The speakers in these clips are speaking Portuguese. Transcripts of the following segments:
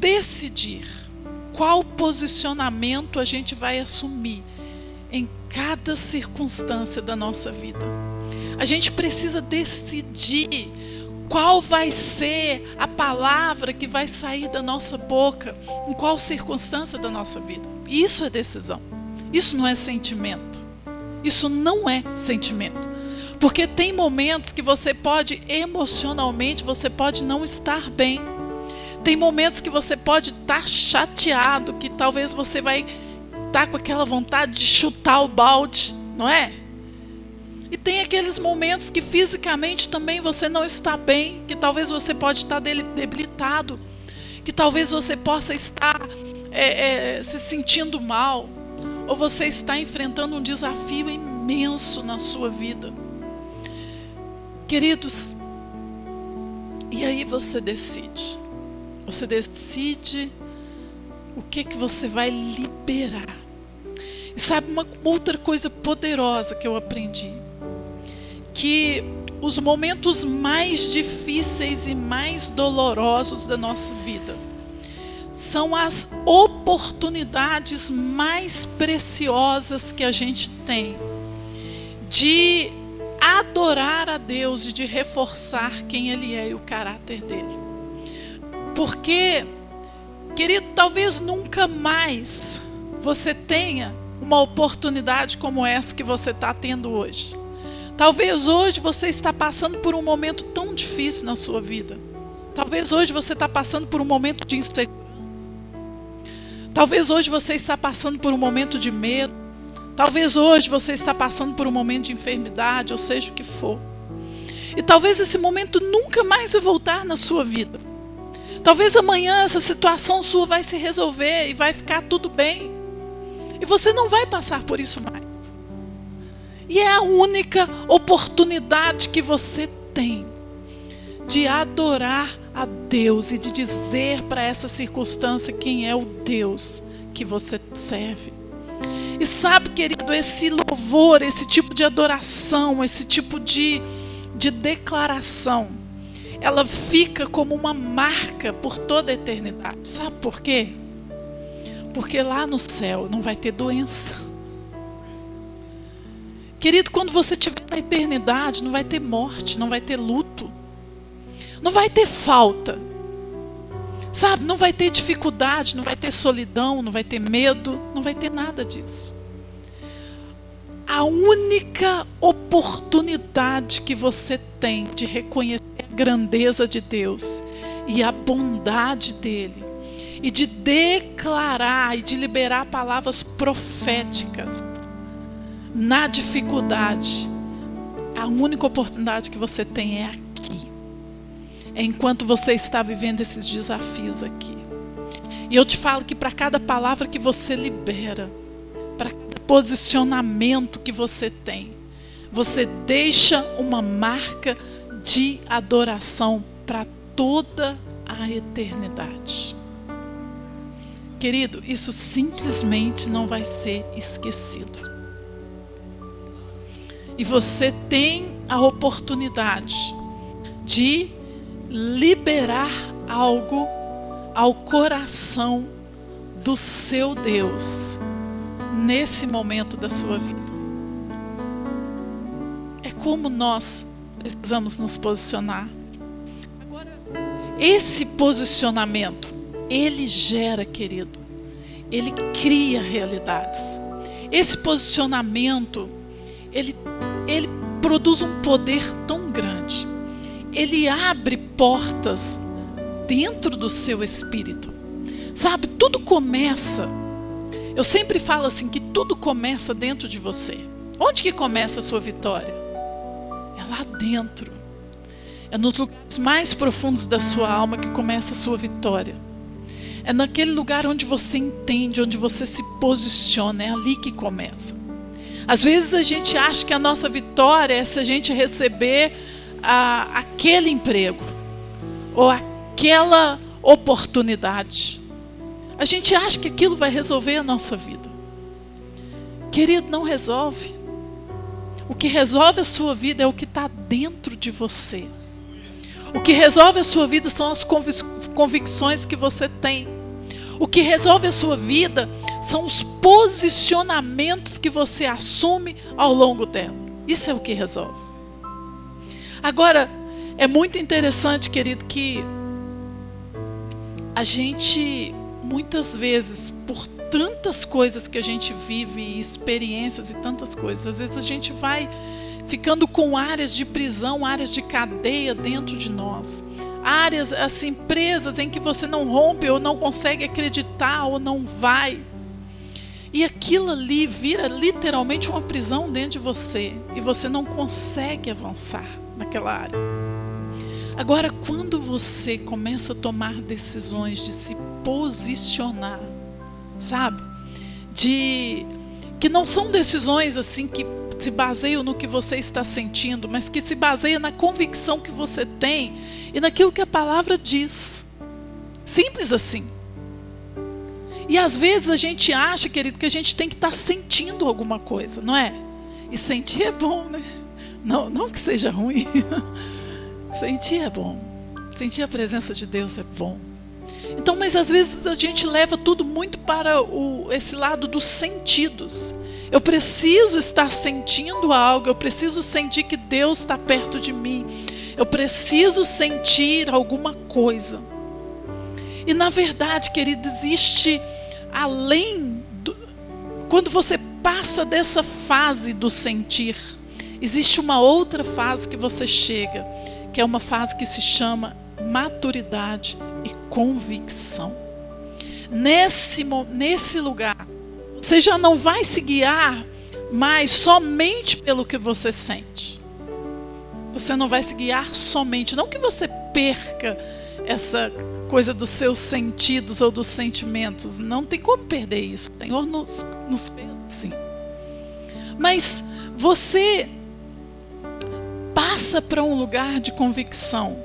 decidir qual posicionamento a gente vai assumir em cada circunstância da nossa vida. A gente precisa decidir qual vai ser a palavra que vai sair da nossa boca, em qual circunstância da nossa vida. Isso é decisão. Isso não é sentimento. Isso não é sentimento. Porque tem momentos que você pode, emocionalmente, você pode não estar bem. Tem momentos que você pode estar chateado, que talvez você vai estar com aquela vontade de chutar o balde, não é? E tem aqueles momentos que fisicamente também você não está bem, que talvez você pode estar debilitado, que talvez você possa estar se sentindo mal, ou você está enfrentando um desafio imenso na sua vida. Queridos, e aí você decide. Você decide o que você vai liberar. E sabe uma outra coisa poderosa que eu aprendi? Que os momentos mais difíceis e mais dolorosos da nossa vida são as oportunidades mais preciosas que a gente tem de adorar a Deus e de reforçar quem Ele é e o caráter dele. Porque, querido, talvez nunca mais você tenha uma oportunidade como essa que você está tendo hoje. Talvez hoje você está passando por um momento tão difícil na sua vida. Talvez hoje você está passando por um momento de insegurança. Talvez hoje você está passando por um momento de medo. Talvez hoje você está passando por um momento de enfermidade, ou seja o que for. E talvez esse momento nunca mais vai voltar na sua vida. Talvez amanhã essa situação sua vai se resolver e vai ficar tudo bem. E você não vai passar por isso mais. E é a única oportunidade que você tem de adorar a Deus e de dizer para essa circunstância quem é o Deus que você serve. E sabe, querido, esse louvor, esse tipo de adoração, esse tipo de declaração, ela fica como uma marca por toda a eternidade. Sabe por quê? Porque lá no céu não vai ter doença. Querido, quando você estiver na eternidade, não vai ter morte, não vai ter luto, não vai ter falta. Sabe, não vai ter dificuldade, não vai ter solidão, não vai ter medo, não vai ter nada disso. A única oportunidade que você tem de reconhecer a grandeza de Deus e a bondade dele, e de declarar e de liberar palavras proféticas na dificuldade, a única oportunidade que você tem é aqui. É enquanto você está vivendo esses desafios aqui. E eu te falo que para cada palavra que você libera, para cada posicionamento que você tem, você deixa uma marca de adoração para toda a eternidade. Querido, isso simplesmente não vai ser esquecido. E você tem a oportunidade de liberar algo ao coração do seu Deus nesse momento da sua vida. É como nós precisamos nos posicionar. Agora, esse posicionamento, ele gera, querido, ele cria realidades. Esse posicionamento, ele produz um poder tão grande. Ele abre portas dentro do seu espírito. Sabe, tudo começa. Eu sempre falo assim, que tudo começa dentro de você. Onde que começa a sua vitória? É lá dentro. É nos lugares mais profundos da sua alma que começa a sua vitória. É naquele lugar onde você entende, onde você se posiciona. É ali que começa. Às vezes a gente acha que a nossa vitória é se a gente receber aquele emprego ou aquela oportunidade. A gente acha que aquilo vai resolver a nossa vida. Querido, não resolve. O que resolve a sua vida é o que está dentro de você. O que resolve a sua vida são as convicções que você tem. O que resolve a sua vida são os posicionamentos que você assume ao longo dela. Isso é o que resolve. Agora, é muito interessante, querido, que a gente, muitas vezes, por tantas coisas que a gente vive, experiências e tantas coisas, às vezes a gente vai ficando com áreas de prisão, áreas de cadeia dentro de nós. Áreas, assim, presas em que você não rompe ou não consegue acreditar ou não vai. E aquilo ali vira literalmente uma prisão dentro de você. E você não consegue avançar naquela área. Agora, quando você começa a tomar decisões de se posicionar, sabe? Que não são decisões assim que se baseiam no que você está sentindo, mas que se baseiam na convicção que você tem e naquilo que a palavra diz. Simples assim. E às vezes a gente acha, querido, que a gente tem que estar sentindo alguma coisa, não é? E sentir é bom, né? Não que seja ruim. Sentir é bom. Sentir a presença de Deus é bom. Então, mas às vezes a gente leva tudo muito para esse lado dos sentidos. Eu preciso estar sentindo algo, eu preciso sentir que Deus está perto de mim. Eu preciso sentir alguma coisa. E na verdade, querido, existe quando você passa dessa fase do sentir, existe uma outra fase que você chega, que é uma fase que se chama maturidade e convicção. Nesse lugar, você já não vai se guiar mais somente pelo que você sente. Você não vai se guiar somente, não que você perca essa coisa dos seus sentidos ou dos sentimentos. Não tem como perder isso. O Senhor nos fez assim. Mas você passa para um lugar de convicção,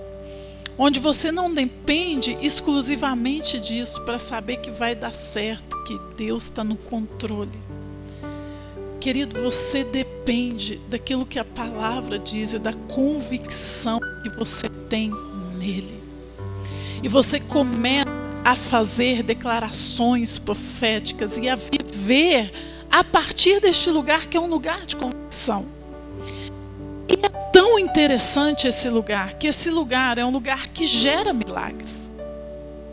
onde você não depende exclusivamente disso para saber que vai dar certo, que Deus está no controle. Querido, você depende daquilo que a palavra diz e da convicção que você tem nele. E você começa a fazer declarações proféticas e a viver a partir deste lugar que é um lugar de convicção. E é tão interessante esse lugar, que esse lugar é um lugar que gera milagres.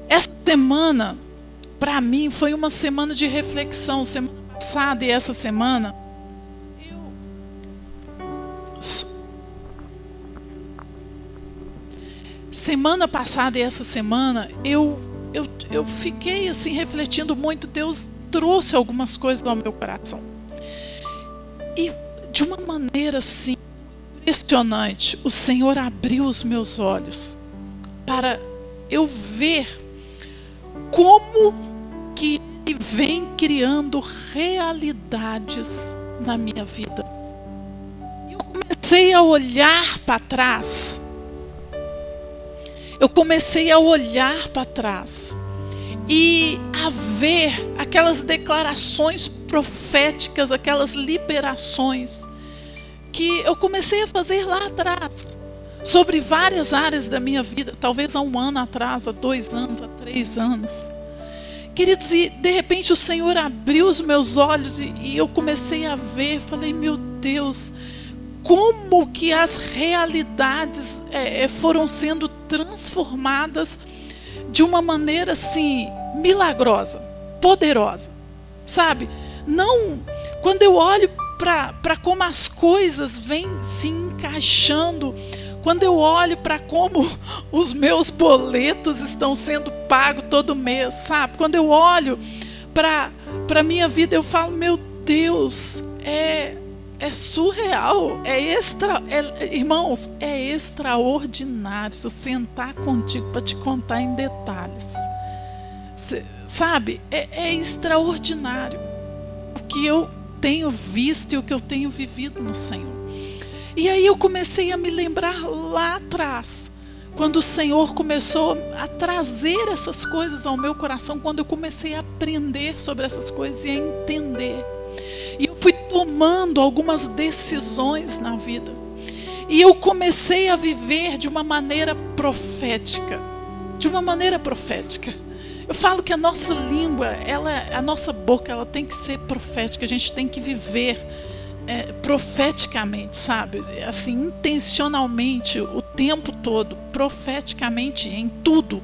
Essa semana, para mim, foi uma semana de reflexão. Semana passada e essa semana, eu fiquei assim refletindo muito. Deus trouxe algumas coisas ao meu coração. E de uma maneira assim impressionante, o Senhor abriu os meus olhos para eu ver como que Ele vem criando realidades na minha vida. Eu comecei a olhar para trás. E a ver aquelas declarações proféticas, aquelas liberações que eu comecei a fazer lá atrás, sobre várias áreas da minha vida, talvez há 1 ano atrás, há 2 anos, há 3 anos. Queridos, e de repente o Senhor abriu os meus olhos e eu comecei a ver, falei, meu Deus, como que as realidades foram sendo transformadas de uma maneira assim, milagrosa, poderosa, sabe? Não, quando eu olho para como as coisas vêm se encaixando, quando eu olho para como os meus boletos estão sendo pagos todo mês, sabe? Quando eu olho para a minha vida, eu falo, meu Deus, é surreal, irmãos, é extraordinário. Se eu sentar contigo para te contar em detalhes, sabe, é extraordinário o que eu tenho visto e o que eu tenho vivido no Senhor. E aí eu comecei a me lembrar lá atrás, quando o Senhor começou a trazer essas coisas ao meu coração, quando eu comecei a aprender sobre essas coisas e a entender. E eu fui tomando algumas decisões na vida. E eu comecei a viver de uma maneira profética. Eu falo que a nossa língua, a nossa boca, ela tem que ser profética. A gente tem que viver profeticamente, sabe? Assim, intencionalmente, o tempo todo, profeticamente, em tudo.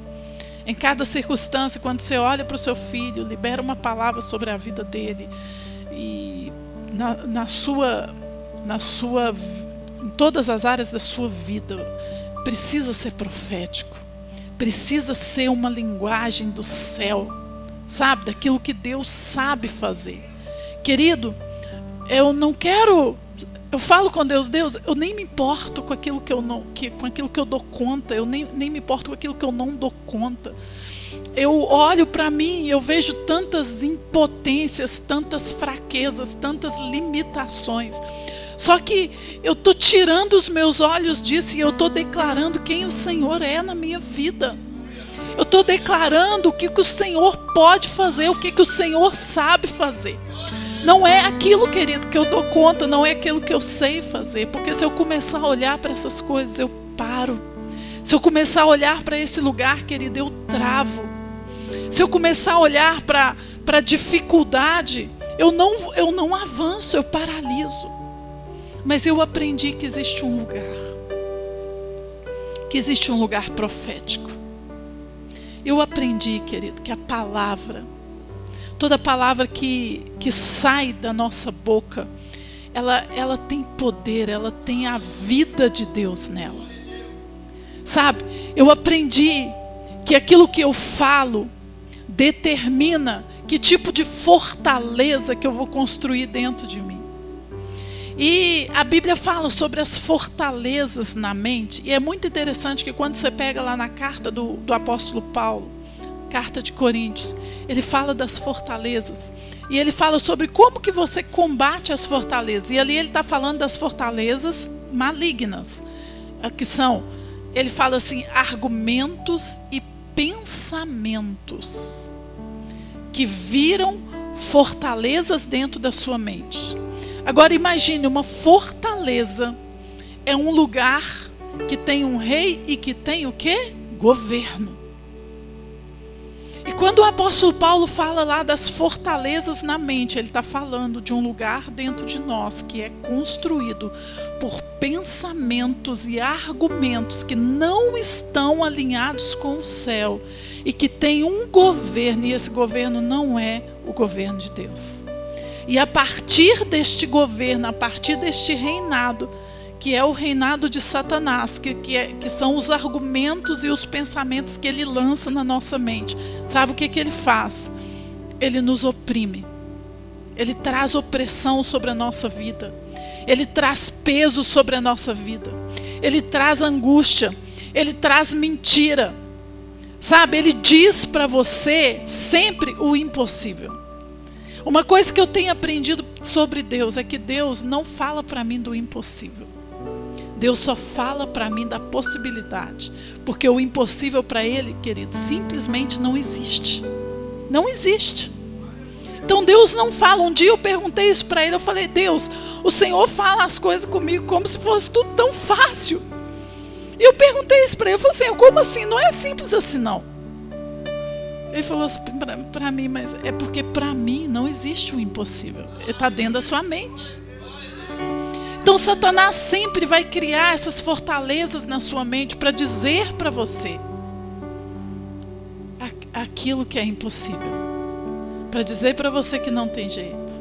Em cada circunstância, quando você olha para o seu filho, libera uma palavra sobre a vida dele. E em todas as áreas da sua vida, precisa ser profético. Precisa ser uma linguagem do céu, sabe? Daquilo que Deus sabe fazer. Querido, eu não quero... Eu falo com Deus, eu nem me importo com aquilo que eu não, com aquilo que eu dou conta, eu nem me importo com aquilo que eu não dou conta. Eu olho para mim e eu vejo tantas impotências, tantas fraquezas, tantas limitações. Só que eu estou tirando os meus olhos disso e eu estou declarando quem o Senhor é na minha vida. Eu estou declarando o que o Senhor pode fazer, o que o Senhor sabe fazer. Não é aquilo, querido, que eu dou conta, não é aquilo que eu sei fazer. Porque se eu começar a olhar para essas coisas, eu paro. Se eu começar a olhar para esse lugar, querido, eu travo. Se eu começar a olhar para a dificuldade, eu não avanço, eu paraliso. Mas eu aprendi que existe um lugar. Que existe um lugar profético. Eu aprendi, querido, que a palavra, toda palavra que sai da nossa boca, ela tem poder, ela tem a vida de Deus nela. Sabe, eu aprendi que aquilo que eu falo determina que tipo de fortaleza que eu vou construir dentro de mim. E a Bíblia fala sobre as fortalezas na mente. E é muito interessante que quando você pega lá na carta do apóstolo Paulo, carta de Coríntios, ele fala das fortalezas. E ele fala sobre como que você combate as fortalezas. E ali ele está falando das fortalezas malignas. Que são, ele fala assim, argumentos e pensamentos que viram fortalezas dentro da sua mente. Agora imagine, uma fortaleza é um lugar que tem um rei e que tem o quê? Governo. E quando o apóstolo Paulo fala lá das fortalezas na mente, ele está falando de um lugar dentro de nós que é construído por pensamentos e argumentos que não estão alinhados com o céu e que tem um governo, e esse governo não é o governo de Deus. E a partir deste governo, a partir deste reinado, que é o reinado de Satanás, que são os argumentos e os pensamentos que ele lança na nossa mente. Sabe o que ele faz? Ele nos oprime. Ele traz opressão sobre a nossa vida. Ele traz peso sobre a nossa vida. Ele traz angústia. Ele traz mentira. Sabe, ele diz para você sempre o impossível. Uma coisa que eu tenho aprendido sobre Deus é que Deus não fala para mim do impossível. Deus só fala para mim da possibilidade. Porque o impossível para Ele, querido, simplesmente não existe. Não existe. Então Deus não fala. Um dia eu perguntei isso para Ele, eu falei, Deus, o Senhor fala as coisas comigo como se fosse tudo tão fácil. E eu perguntei isso para Ele, eu falei, Senhor, como assim? Não é simples assim não. Ele falou assim para mim, mas é porque para mim não existe o impossível. Ele está dentro da sua mente. Então Satanás sempre vai criar essas fortalezas na sua mente para dizer para você aquilo que é impossível. Para dizer para você que não tem jeito.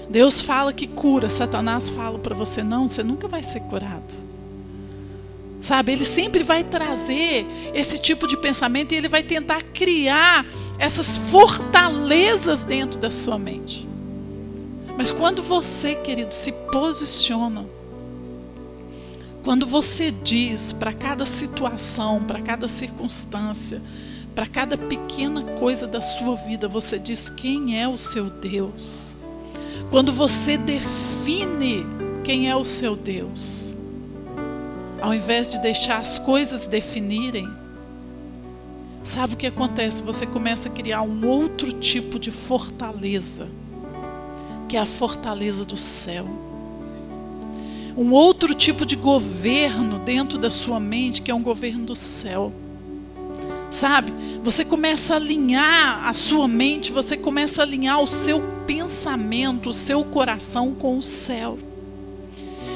Deus fala que cura, Satanás fala para você, não, você nunca vai ser curado. Sabe, ele sempre vai trazer esse tipo de pensamento e ele vai tentar criar essas fortalezas dentro da sua mente. Mas quando você, querido, se posiciona, quando você diz para cada situação, para cada circunstância, para cada pequena coisa da sua vida, você diz quem é o seu Deus. Quando você define quem é o seu Deus, ao invés de deixar as coisas definirem, sabe o que acontece? Você começa a criar um outro tipo de fortaleza, que é a fortaleza do céu. Um outro tipo de governo dentro da sua mente, que é um governo do céu. Sabe? Você começa a alinhar a sua mente, você começa a alinhar o seu pensamento, o seu coração com o céu.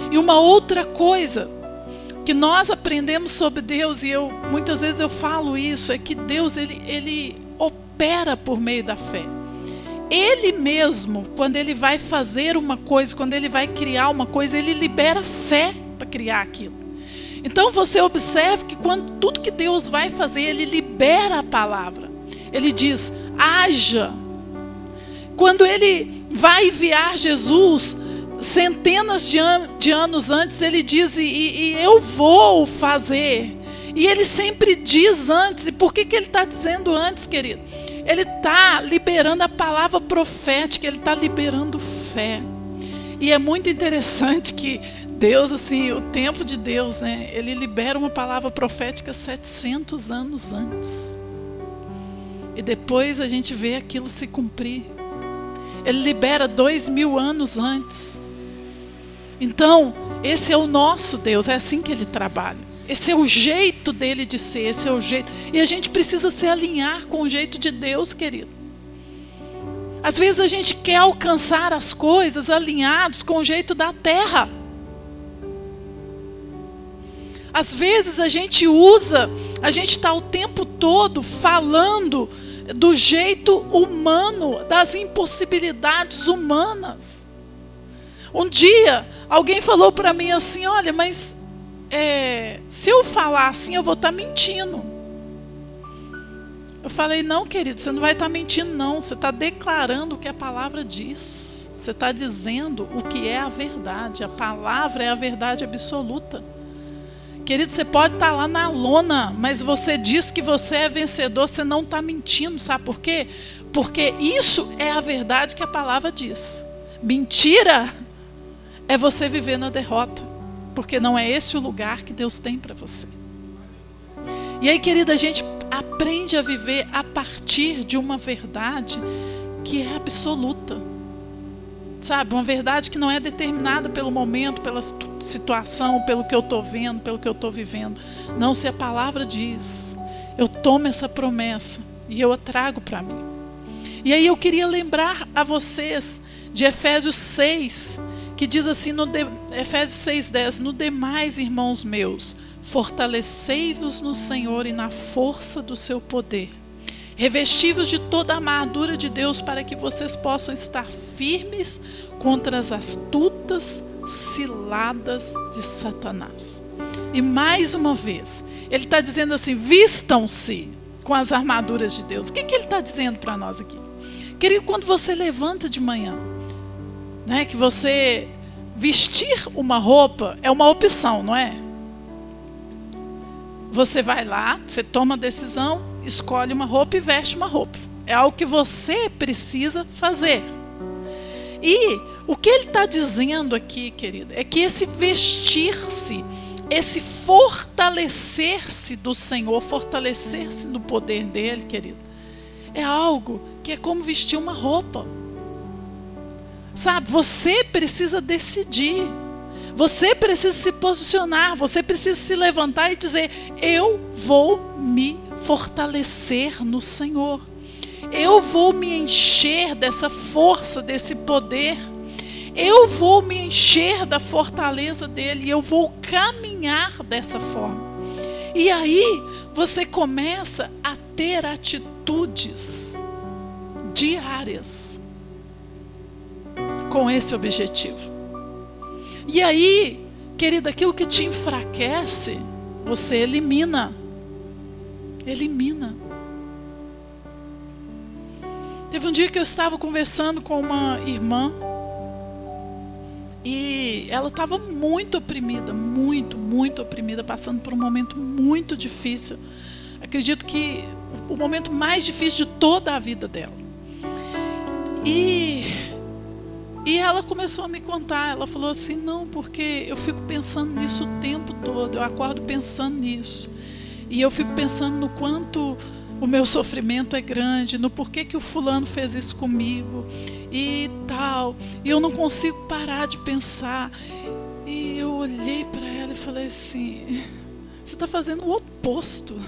E uma outra coisa que nós aprendemos sobre Deus, e muitas vezes eu falo isso, é que Deus ele opera por meio da fé. Ele mesmo, quando ele vai fazer uma coisa, quando ele vai criar uma coisa, ele libera fé para criar aquilo. Então você observe que quando tudo que Deus vai fazer, ele libera a palavra. Ele diz, haja. Quando ele vai enviar Jesus, centenas de anos antes, ele diz, e eu vou fazer. E ele sempre diz antes. E por que ele está dizendo antes, querido? Ele está liberando a palavra profética, ele está liberando fé. E é muito interessante que Deus, assim, o tempo de Deus, né? Ele libera uma palavra profética 700 anos antes. E depois a gente vê aquilo se cumprir. Ele libera 2000 anos antes. Então, esse é o nosso Deus, é assim que ele trabalha. Esse é o jeito dele de ser, esse é o jeito. E a gente precisa se alinhar com o jeito de Deus, querido. Às vezes a gente quer alcançar as coisas alinhados com o jeito da terra. Às vezes a gente está o tempo todo falando do jeito humano, das impossibilidades humanas. Um dia, alguém falou para mim assim, olha, mas se eu falar assim, eu vou estar mentindo. Eu falei, não, querido, você não vai estar mentindo, não. Você está declarando o que a palavra diz. Você está dizendo o que é a verdade. A palavra é a verdade absoluta. Querido, você pode estar lá na lona, mas você diz que você é vencedor, você não está mentindo, sabe por quê? Porque isso é a verdade que a palavra diz. Mentira é você viver na derrota, porque não é esse o lugar que Deus tem para você. E aí, querida, a gente aprende a viver a partir de uma verdade que é absoluta. Sabe, uma verdade que não é determinada pelo momento, pela situação, pelo que eu estou vendo, pelo que eu estou vivendo. Não, se a palavra diz, eu tomo essa promessa e eu a trago para mim. E aí eu queria lembrar a vocês de Efésios 6, que diz assim, Efésios 6:10, no demais, irmãos meus, fortalecei-vos no Senhor e na força do seu poder. Revesti-vos de toda a armadura de Deus para que vocês possam estar firmes contra as astutas ciladas de Satanás. E mais uma vez, ele está dizendo assim, vistam-se com as armaduras de Deus. O que ele está dizendo para nós aqui? Querido, quando você levanta de manhã, né, que você vestir uma roupa é uma opção, não é? Você vai lá, você toma a decisão, escolhe uma roupa e veste uma roupa. É algo que você precisa fazer. E o que ele está dizendo aqui, querido, é que esse vestir-se, esse fortalecer-se do Senhor, fortalecer-se no poder dele, querido, é algo que é como vestir uma roupa. Sabe, você precisa decidir. Você precisa se posicionar, você precisa se levantar e dizer, eu vou me fortalecer no Senhor. Eu vou me encher dessa força, desse poder. Eu vou me encher da fortaleza dele e eu vou caminhar dessa forma. E aí você começa a ter atitudes diárias com esse objetivo. E aí, querida, aquilo que te enfraquece, você elimina. Elimina. Teve um dia que eu estava conversando com uma irmã e ela estava muito oprimida, muito oprimida, passando por um momento muito difícil. Acredito que o momento mais difícil de toda a vida dela. E ela começou a me contar, ela falou assim, não, porque eu fico pensando nisso o tempo todo, eu acordo pensando nisso. E eu fico pensando no quanto o meu sofrimento é grande, no porquê que o fulano fez isso comigo e tal. E eu não consigo parar de pensar. E eu olhei para ela e falei assim, Você está fazendo o oposto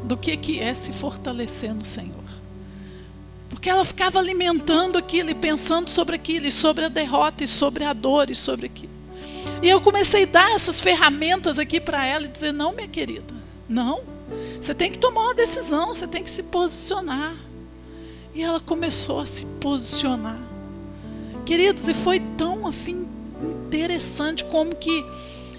do que é se fortalecer no Senhor. Porque ela ficava alimentando aquilo e pensando sobre aquilo, e sobre a derrota, e sobre a dor, e sobre aquilo. E eu comecei a dar essas ferramentas aqui para ela e dizer, não, minha querida, não. Você tem que tomar uma decisão, você tem que se posicionar. E ela começou a se posicionar. Queridos, e foi tão assim interessante como que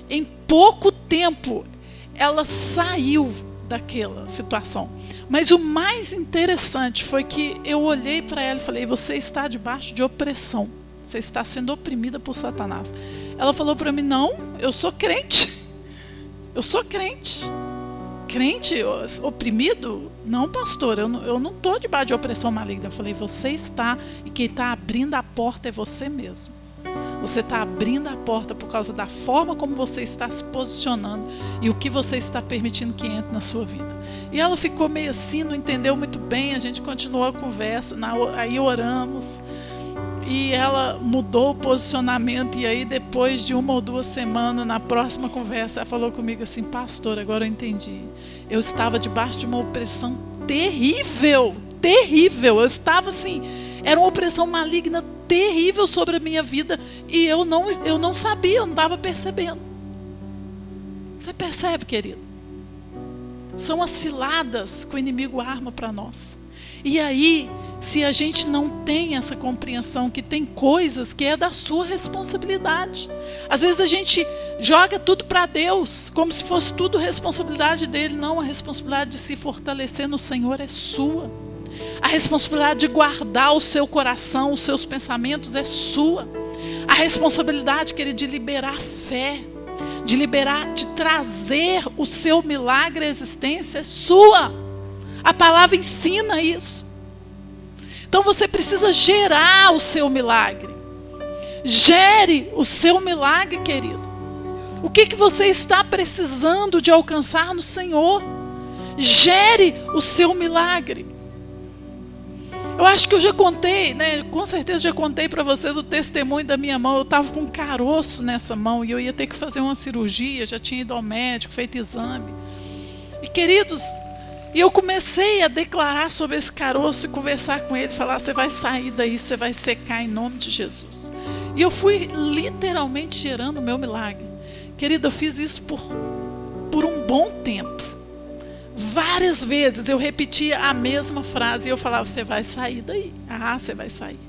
em pouco tempo ela saiu daquela situação. Mas o mais interessante foi que eu olhei para ela e falei, você está debaixo de opressão. Você está sendo oprimida por Satanás. Ela falou para mim, não, eu sou crente. Eu sou crente. Crente oprimido? Não, pastor, eu não estou debaixo de opressão maligna. Eu falei, você está, e quem está abrindo a porta é você mesmo. Você está abrindo a porta por causa da forma como você está se posicionando e o que você está permitindo que entre na sua vida. E ela ficou meio assim, não entendeu muito bem, a gente continuou a conversa, aí oramos. E ela mudou o posicionamento, e aí depois de 1 ou 2 semanas, na próxima conversa, ela falou comigo assim, pastor, agora eu entendi. Eu estava debaixo de uma opressão terrível, terrível. Eu estava assim, era uma opressão maligna terrível sobre a minha vida, e eu não sabia, eu não estava percebendo. Você percebe, querido? São as ciladas que o inimigo arma para nós. E aí, se a gente não tem essa compreensão que tem coisas que é da sua responsabilidade. Às vezes a gente joga tudo para Deus, como se fosse tudo responsabilidade dele. Não, a responsabilidade de se fortalecer no Senhor é sua. A responsabilidade de guardar o seu coração, os seus pensamentos é sua. A responsabilidade, querido, de liberar fé, de trazer o seu milagre à existência é sua. A palavra ensina isso. Então você precisa gerar o seu milagre. Gere o seu milagre, querido. O que você está precisando de alcançar no Senhor? Gere o seu milagre. Eu acho que eu já contei, né? Com certeza já contei para vocês o testemunho da minha mão. Eu estava com um caroço nessa mão e eu ia ter que fazer uma cirurgia. Já tinha ido ao médico, feito exame. E queridos, e eu comecei a declarar sobre esse caroço e conversar com ele, falar, você vai sair daí, você vai secar em nome de Jesus. E eu fui literalmente gerando o meu milagre. Querido, eu fiz isso por um bom tempo. Várias vezes eu repetia a mesma frase e eu falava, você vai sair daí. Ah, você vai sair.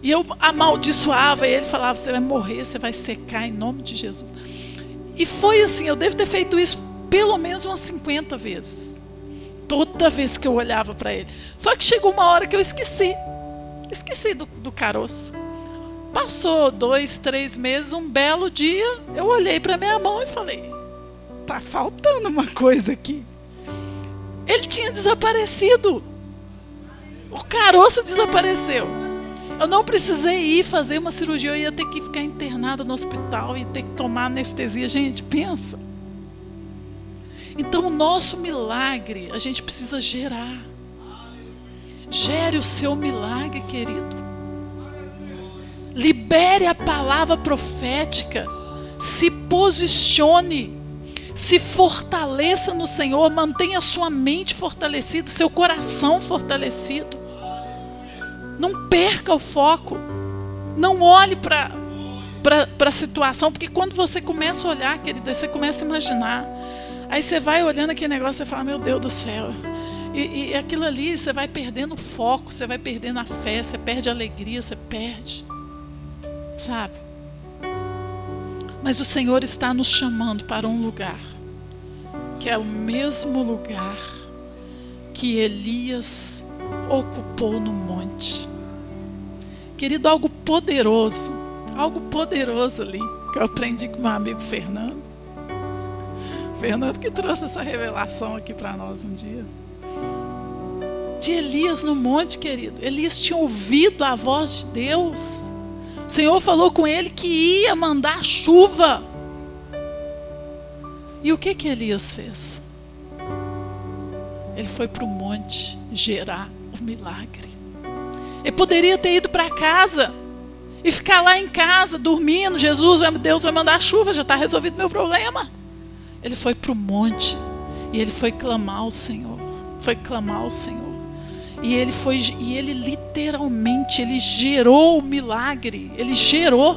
E eu amaldiçoava ele, falava, você vai morrer, você vai secar em nome de Jesus. E foi assim, eu devo ter feito isso pelo menos umas 50 vezes. Toda vez que eu olhava para ele. Só que chegou uma hora que eu esqueci do caroço. Passou 2, 3 meses, um belo dia, eu olhei para minha mão e falei, tá faltando uma coisa aqui. Ele tinha desaparecido. O caroço desapareceu. Eu não precisei ir fazer uma cirurgia, eu ia ter que ficar internada no hospital, ia ter que tomar anestesia. Gente, pensa. Então o nosso milagre, a gente precisa gerar. Gere o seu milagre, querido. Libere a palavra profética. Se posicione. Se fortaleça no Senhor. Mantenha sua mente fortalecida, seu coração fortalecido. Não perca o foco. Não olhe para a situação, porque quando você começa a olhar, querida, você começa a imaginar. Aí você vai olhando aquele negócio e fala, meu Deus do céu. E aquilo ali, você vai perdendo o foco, você vai perdendo a fé, você perde a alegria, você perde. Sabe? Mas o Senhor está nos chamando para um lugar, que é o mesmo lugar que Elias ocupou no monte. Querido, algo poderoso ali, que eu aprendi com meu amigo Fernando. Fernando que trouxe essa revelação aqui para nós um dia. De Elias no monte, querido. Elias tinha ouvido a voz de Deus. O Senhor falou com ele que ia mandar chuva. E o que Elias fez? Ele foi para o monte gerar o milagre. Ele poderia ter ido para casa e ficar lá em casa, dormindo. Deus vai mandar chuva, já está resolvido meu problema. Ele foi para o monte e ele foi clamar ao Senhor. Foi clamar ao Senhor. E ele literalmente, ele gerou o milagre. Ele gerou.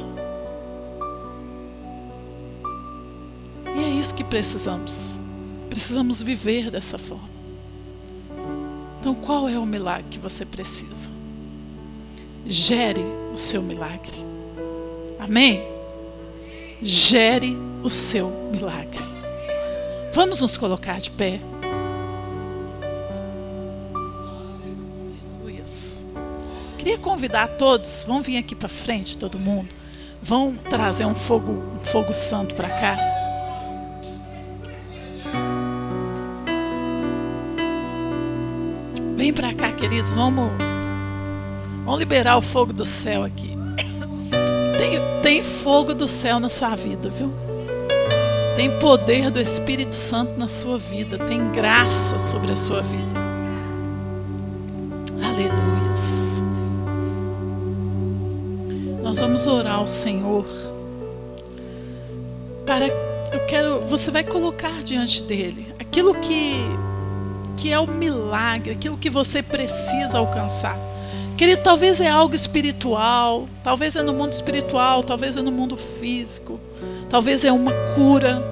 E é isso que precisamos. Precisamos viver dessa forma. Então, qual é o milagre que você precisa? Gere o seu milagre. Amém? Gere o seu milagre. Vamos nos colocar de pé. Queria convidar todos, vão vir aqui para frente, todo mundo. Vão trazer um fogo santo para cá. Vem para cá, queridos. Vamos liberar o fogo do céu aqui. Tem fogo do céu na sua vida, viu? Tem poder do Espírito Santo na sua vida. Tem graça sobre a sua vida. Aleluias. Nós vamos orar ao Senhor. Você vai colocar diante dele aquilo que é o milagre, aquilo que você precisa alcançar. Querido, talvez é algo espiritual, talvez é no mundo espiritual, talvez é no mundo físico, talvez é uma cura,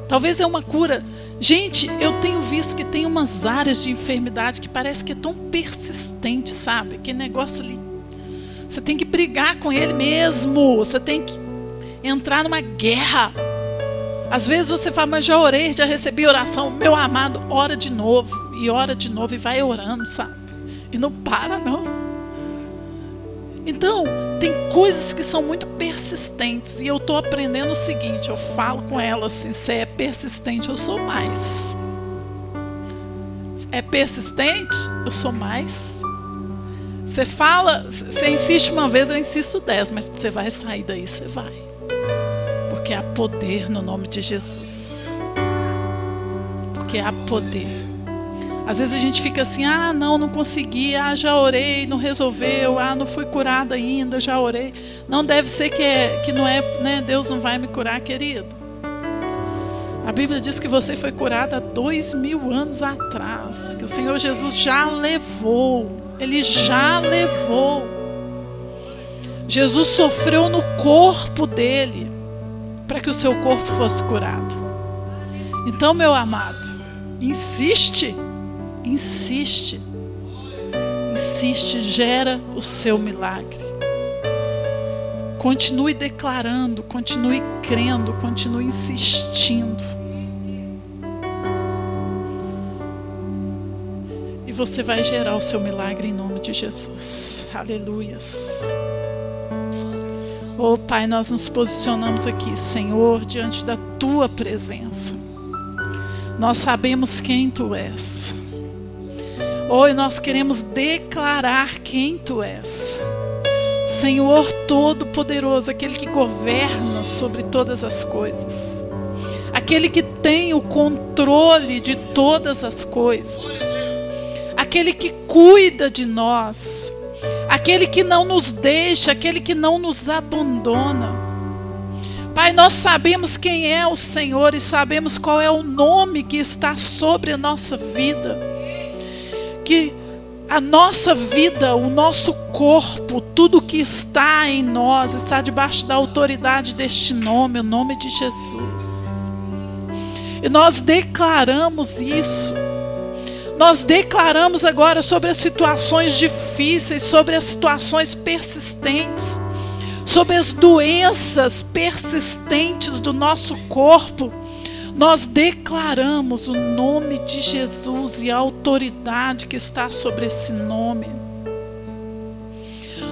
talvez é uma cura. Gente, eu tenho visto que tem umas áreas de enfermidade que parece que é tão persistente, sabe? Que negócio ali, você tem que brigar com ele mesmo, você tem que entrar numa guerra. Às vezes você fala, mas já orei, já recebi oração. Meu amado, ora de novo e vai orando, sabe? E não para, não. Então, tem coisas que são muito persistentes. E eu estou aprendendo o seguinte, eu falo com ela assim, você é persistente, eu sou mais. É persistente, eu sou mais. Você fala, você insiste uma vez, eu insisto 10, mas você vai sair daí, você vai. Porque há poder no nome de Jesus. Porque há poder. Às vezes a gente fica assim, não consegui, já orei, não resolveu, não fui curada ainda, já orei. Não deve ser que não é, né? Deus não vai me curar, querido. A Bíblia diz que você foi curada há 2000 anos atrás, que o Senhor Jesus já levou, Ele já levou. Jesus sofreu no corpo dele, para que o seu corpo fosse curado. Então, meu amado, insiste, gera o seu milagre. Continue declarando, continue crendo, continue insistindo. E você vai gerar o seu milagre em nome de Jesus. Aleluias. Oh Pai, nós nos posicionamos aqui, Senhor, diante da Tua presença. Nós sabemos quem Tu és. Oh, e nós queremos declarar quem Tu és. Senhor Todo-Poderoso, aquele que governa sobre todas as coisas. Aquele que tem o controle de todas as coisas. Aquele que cuida de nós. Aquele que não nos deixa, aquele que não nos abandona. Pai, nós sabemos quem é o Senhor e sabemos qual é o nome que está sobre a nossa vida. Que a nossa vida, o nosso corpo, tudo que está em nós está debaixo da autoridade deste nome, o nome de Jesus. E nós declaramos isso. Nós declaramos agora sobre as situações difíceis, sobre as situações persistentes, sobre as doenças persistentes do nosso corpo. Nós declaramos o nome de Jesus e a autoridade que está sobre esse nome.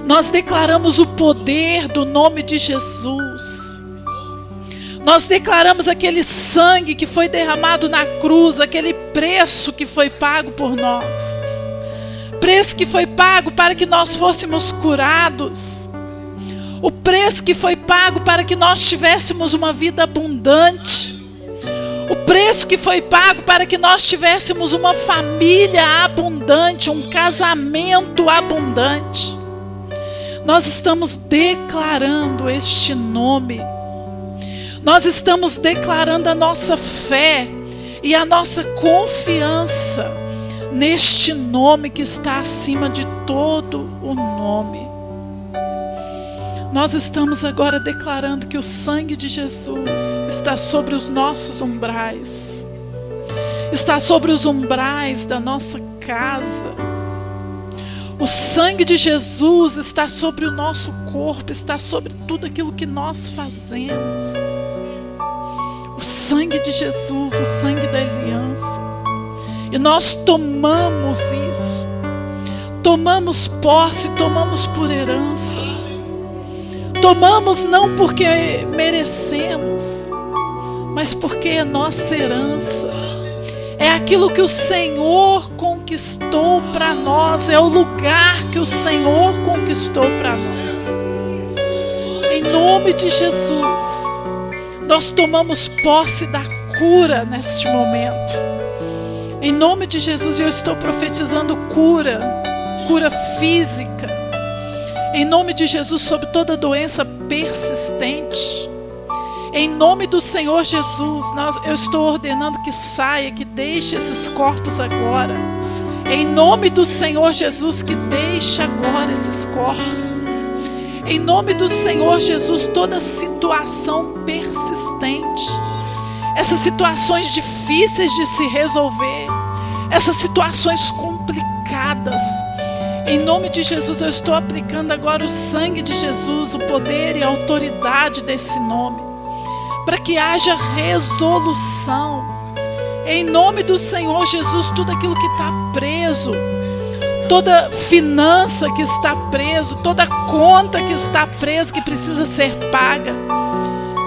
Nós declaramos o poder do nome de Jesus. Nós declaramos aquele sangue que foi derramado na cruz, aquele preço que foi pago por nós. Preço que foi pago para que nós fôssemos curados. O preço que foi pago para que nós tivéssemos uma vida abundante. O preço que foi pago para que nós tivéssemos uma família abundante, um casamento abundante. Nós estamos declarando este nome. Nós estamos declarando a nossa fé e a nossa confiança neste nome que está acima de todo o nome. Nós estamos agora declarando que o sangue de Jesus está sobre os nossos umbrais, está sobre os umbrais da nossa casa. O sangue de Jesus está sobre o nosso corpo, está sobre tudo aquilo que nós fazemos. O sangue de Jesus, o sangue da aliança. E nós tomamos isso, tomamos posse, tomamos por herança. Tomamos não porque merecemos, mas porque é nossa herança. É aquilo que o Senhor conquistou para nós, é o lugar que o Senhor conquistou para nós. Em nome de Jesus, nós tomamos posse da cura neste momento. Em nome de Jesus, eu estou profetizando cura física. Em nome de Jesus, sobre toda doença persistente. Em nome do Senhor Jesus, eu estou ordenando que saia, que deixe esses corpos agora. Em nome do Senhor Jesus, que deixe agora esses corpos. Em nome do Senhor Jesus, toda situação persistente, essas situações difíceis de se resolver, essas situações complicadas, em nome de Jesus, eu estou aplicando agora o sangue de Jesus, o poder e a autoridade desse nome, para que haja resolução. Em nome do Senhor Jesus, tudo aquilo que está preso, toda finança que está preso, toda conta que está presa, que precisa ser paga,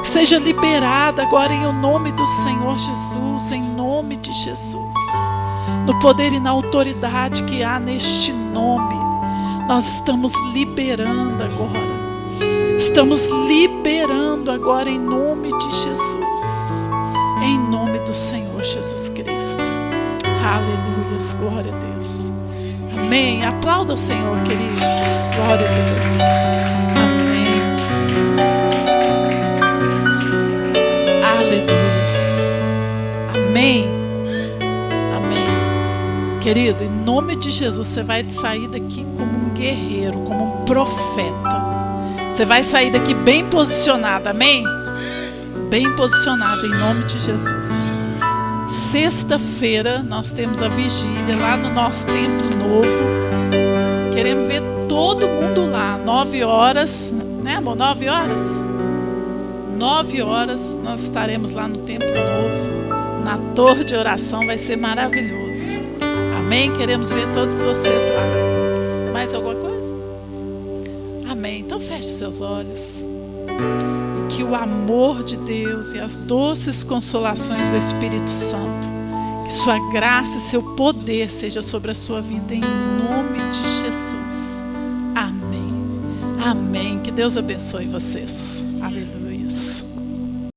que seja liberada agora em nome do Senhor Jesus, em nome de Jesus. No poder e na autoridade que há neste nome, nós estamos liberando agora. Estamos liberando agora em nome de Jesus. Em nome do Senhor Jesus Cristo. Aleluias, glória a Deus. Amém. Aplauda o Senhor, querido. Glória a Deus. Amém. Aleluias. Amém. Querido, em nome de Jesus, você vai sair daqui como um guerreiro, como um profeta. Você vai sair daqui bem posicionado, amém? Bem posicionado, em nome de Jesus. Sexta-feira, nós temos a vigília lá no nosso templo novo. Queremos ver todo mundo lá, 9 horas, né amor? 9 horas? 9 horas, nós estaremos lá no templo novo, na torre de oração, vai ser maravilhoso. Amém? Queremos ver todos vocês lá. Mais alguma coisa? Amém. Então feche seus olhos. E que o amor de Deus e as doces consolações do Espírito Santo, que sua graça e seu poder seja sobre a sua vida em nome de Jesus. Amém. Amém. Que Deus abençoe vocês. Aleluia.